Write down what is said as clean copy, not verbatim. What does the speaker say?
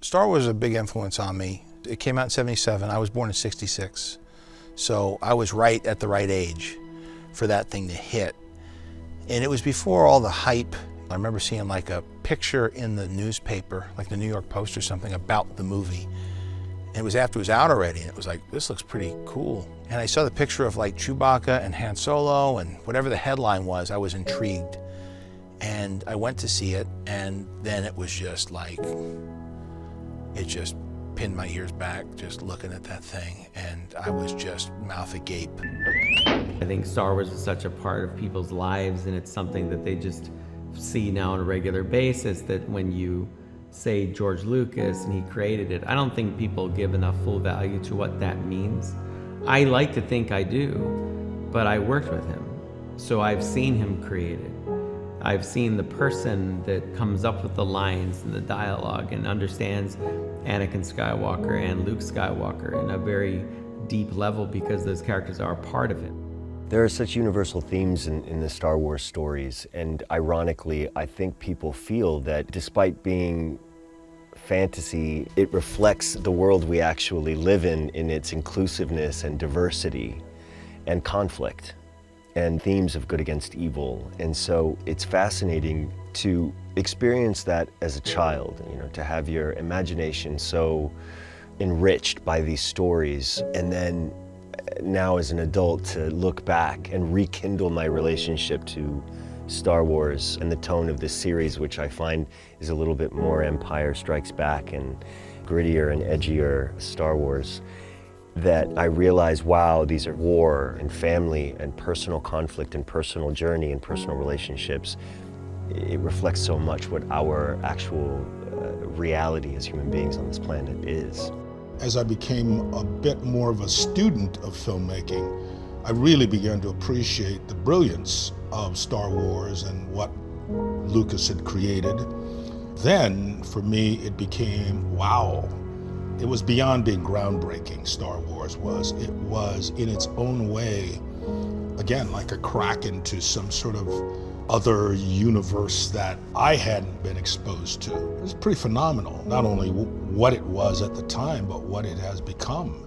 Star Wars is a big influence on me. It came out in '77. I was born in '66. So I was right at the right age for that thing to hit. And it was before all the hype. I remember seeing like a picture in the newspaper, like the New York Post or something, about the movie. And it was after it was out already, and it was like, this looks pretty cool. And I saw the picture of like Chewbacca and Han Solo, and whatever the headline was, I was intrigued. And I went to see it, and then it was just like, it just pinned my ears back just looking at that thing, and I was just mouth agape. I think Star Wars is such a part of people's lives, and it's something that they just see now on a regular basis, that when you say George Lucas and he created it, I don't think people give enough full value to what that means. I like to think I do, but I worked with him, so I've seen him create it. I've seen the person that comes up with the lines and the dialogue and understands Anakin Skywalker and Luke Skywalker in a very deep level, because those characters are a part of it. There are such universal themes in the Star Wars stories, and ironically, I think people feel that despite being fantasy, it reflects the world we actually live in its inclusiveness and diversity and conflict and themes of good against evil. And so it's fascinating to experience that as a child, you know, to have your imagination so enriched by these stories, and then now as an adult to look back and rekindle my relationship to Star Wars and the tone of this series, which I find is a little bit more Empire Strikes Back and grittier and edgier Star Wars, that I realize, wow, these are war and family and personal conflict and personal journey and personal relationships. It reflects so much what our actual reality as human beings on this planet is. As I became a bit more of a student of filmmaking, I really began to appreciate the brilliance of Star Wars and what Lucas had created. Then, for me, it became, wow. It was beyond being groundbreaking, Star Wars was. It was, in its own way, again, like a crack into some sort of other universe that I hadn't been exposed to. It was pretty phenomenal, not only what it was at the time, but what it has become.